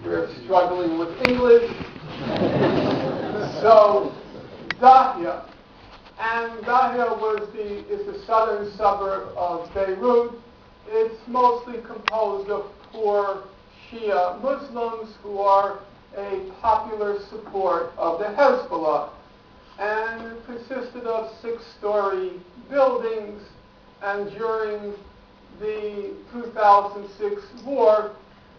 We're struggling with English. So, Dahya. And Dahya is the southern suburb of Beirut. It's mostly composed of poor Shia Muslims who are a popular support of the Hezbollah. And it consisted of 6-story buildings, and during the 2006 war,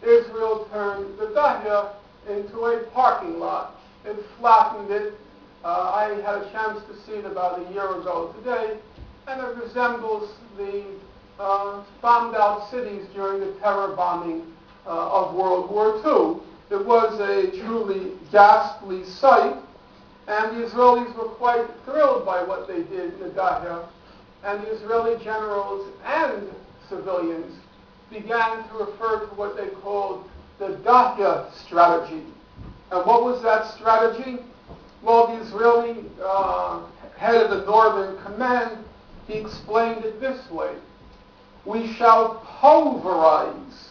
Israel turned the Dahya into a parking lot. It flattened it. I had a chance to see it about a year ago today, and it resembles the bombed out cities during the terror bombing of World War II. It was a truly ghastly sight, and the Israelis were quite thrilled by what they did in the Dahya, and the Israeli generals and civilians began to refer to what they called the Dahya strategy. And what was that strategy? Well, the Israeli head of the Northern Command, he explained it this way: we shall pulverize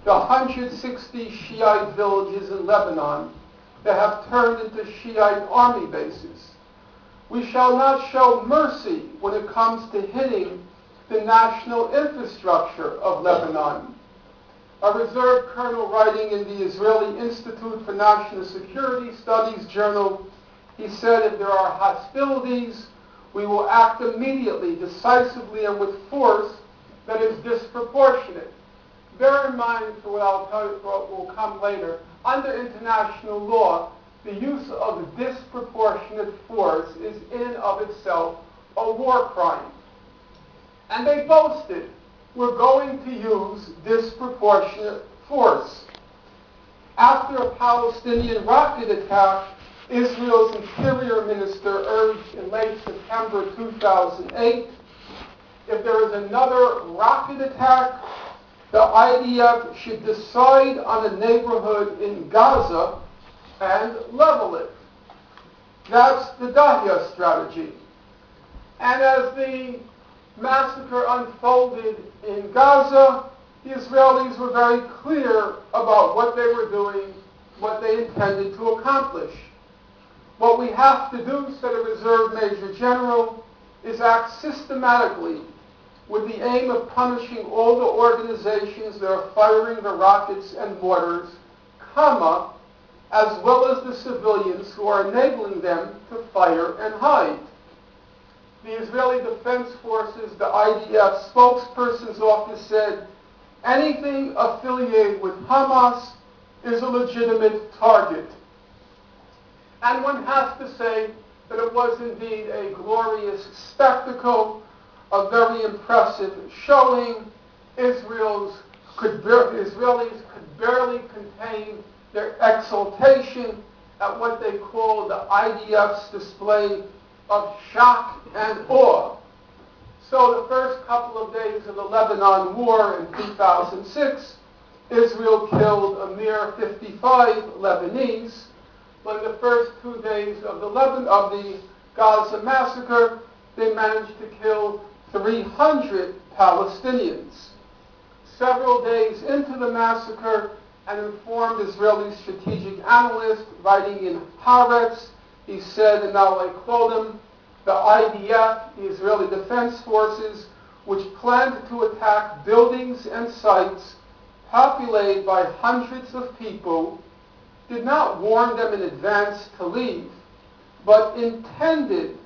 the 160 Shiite villages in Lebanon that have turned into Shiite army bases. We shall not show mercy when it comes to hitting the national infrastructure of Lebanon. A reserve colonel writing in the Israeli Institute for National Security Studies journal, he said, if there are hostilities, we will act immediately, decisively, and with force that is disproportionate. Bear in mind, for what I'll tell you, what will come later, under international law, the use of disproportionate force is in and of itself a war crime. And they boasted, we're going to use disproportionate force. After a Palestinian rocket attack, Israel's interior minister urged in late September 2008, if there is another rocket attack, the IDF should decide on a neighborhood in Gaza and level it. That's the Dahya strategy. And as the massacre unfolded in Gaza, the Israelis were very clear about what they were doing, what they intended to accomplish. What we have to do, said a reserve major general, is act systematically with the aim of punishing all the organizations that are firing the rockets and mortars, comma, as well as the civilians who are enabling them to fire and hide. The Israeli Defense Forces, the IDF spokesperson's office said, anything affiliated with Hamas is a legitimate target. And one has to say that it was indeed a glorious spectacle, a very impressive showing. Israelis could barely contain their exultation at what they call the IDF's display of shock and awe. So the first couple of days of the Lebanon war in 2006, Israel killed a mere 55 Lebanese. But in the first 2 days of the Gaza massacre, they managed to kill 300 Palestinians. Several days into the massacre, an informed Israeli strategic analyst writing in Haaretz, he said, and now I quote him, the IDF, the Israeli Defense Forces, which planned to attack buildings and sites populated by hundreds of people, did not warn them in advance to leave, but intended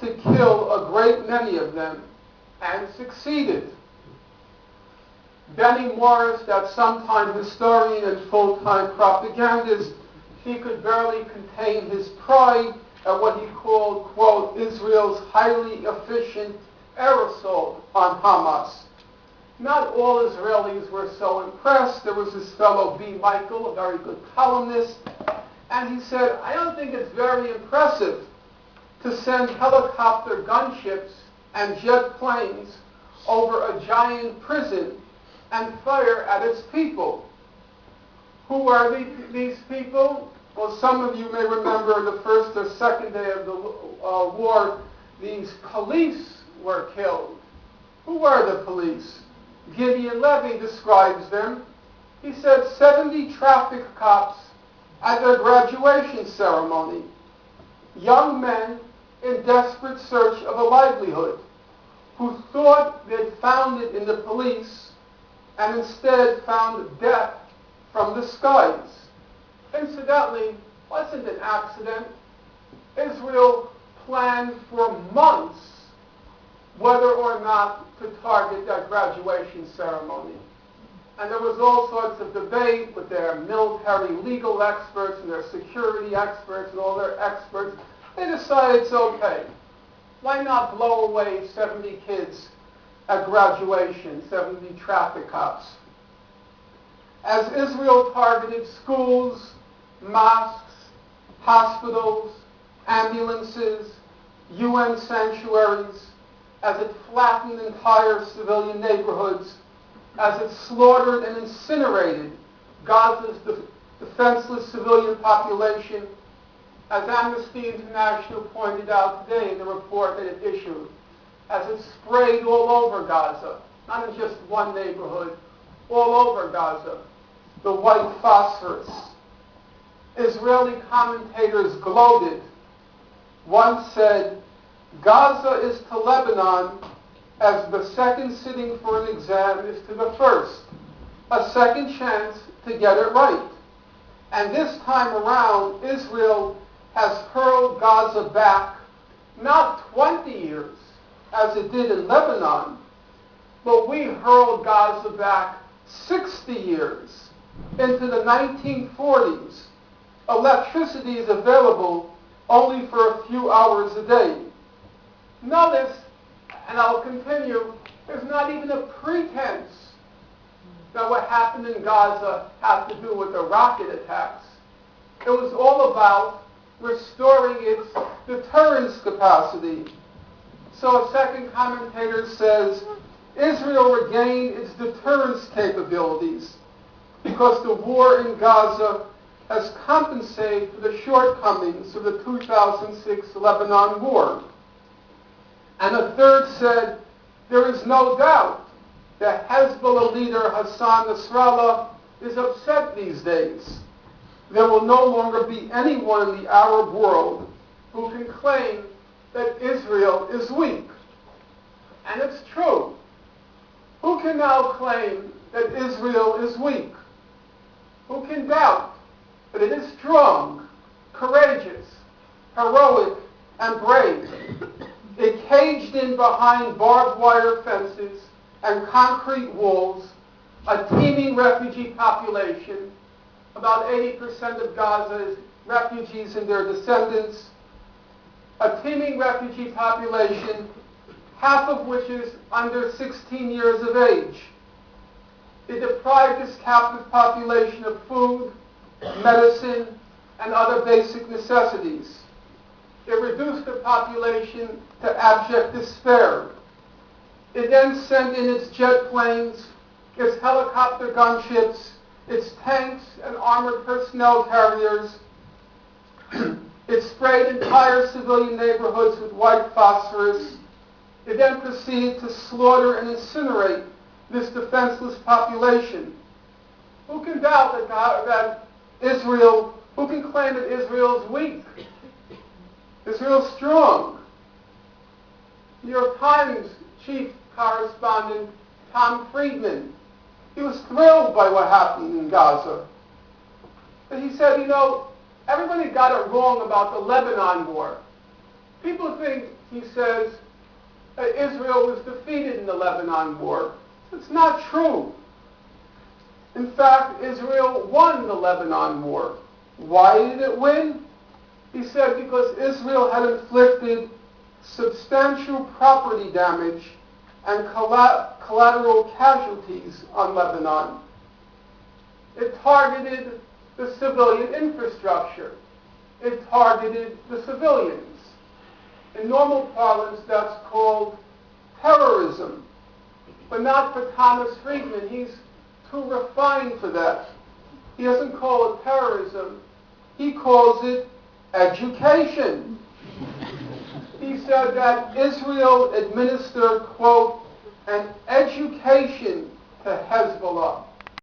to kill a great many of them, and succeeded. Benny Morris, that sometime historian and full-time propagandist, he could barely contain his pride at what he called, quote, Israel's highly efficient air assault on Hamas. Not all Israelis were so impressed. There was this fellow, B. Michael, a very good columnist, and he said, I don't think it's very impressive to send helicopter gunships and jet planes over a giant prison and fire at its people. Who are these people? Well, some of you may remember the first or second day of the war, these police were killed. Who are the police? Gideon Levy describes them. He said 70 traffic cops at their graduation ceremony, young men in desperate search of a livelihood, who thought they'd found it in the police and instead found death from the skies. Incidentally, wasn't an accident. Israel planned for months whether or not to target that graduation ceremony. And there was all sorts of debate with their military legal experts and their security experts and all their experts. They decided it's okay. Why not blow away 70 kids at graduation, 70 traffic cops? As Israel targeted schools, mosques, hospitals, ambulances, UN sanctuaries, as it flattened entire civilian neighborhoods, as it slaughtered and incinerated Gaza's defenseless civilian population, as Amnesty International pointed out today in the report that it issued, as it sprayed all over Gaza, not in just one neighborhood, all over Gaza, the white phosphorus. Israeli commentators gloated. One said, Gaza is to Lebanon as the second sitting for an exam is to the first, a second chance to get it right. And this time around, Israel has hurled Gaza back not 20 years, as it did in Lebanon, but we hurled Gaza back 60 years into the 1940s. Electricity is available only for a few hours a day. Notice, and I'll continue, there's not even a pretense that what happened in Gaza had to do with the rocket attacks. It was all about restoring its deterrence capacity. So a second commentator says, Israel regained its deterrence capabilities because the war in Gaza has compensated for the shortcomings of the 2006 Lebanon war. And a third said, there is no doubt that Hezbollah leader Hassan Nasrallah is upset these days. There will no longer be anyone in the Arab world who can claim that Israel is weak. And it's true. Who can now claim that Israel is weak? Who can doubt that it is strong, courageous, heroic, and brave? It caged in behind barbed wire fences and concrete walls, a teeming refugee population. About 80% of Gaza is refugees and their descendants. A teeming refugee population, half of which is under 16 years of age. It deprived this captive population of food, medicine, and other basic necessities. It reduced the population to abject despair. It then sent in its jet planes, its helicopter gunships, its tanks and armored personnel carriers. It sprayed entire civilian neighborhoods with white phosphorus. It then proceeded to slaughter and incinerate this defenseless population. Who can doubt that Israel, who can claim that Israel is weak? Israel is strong. New York Times chief correspondent Tom Friedman, he was thrilled by what happened in Gaza. But he said, everybody got it wrong about the Lebanon war. People think, he says, that Israel was defeated in the Lebanon war. It's not true. In fact, Israel won the Lebanon war. Why did it win? He said because Israel had inflicted substantial property damage and collateral casualties on Lebanon. It targeted the civilian infrastructure. It targeted the civilians. In normal parlance, that's called terrorism. But not for Thomas Friedman. He's too refined for that. He doesn't call it terrorism. He calls it education. He said that Israel administered, quote, an education to Hezbollah.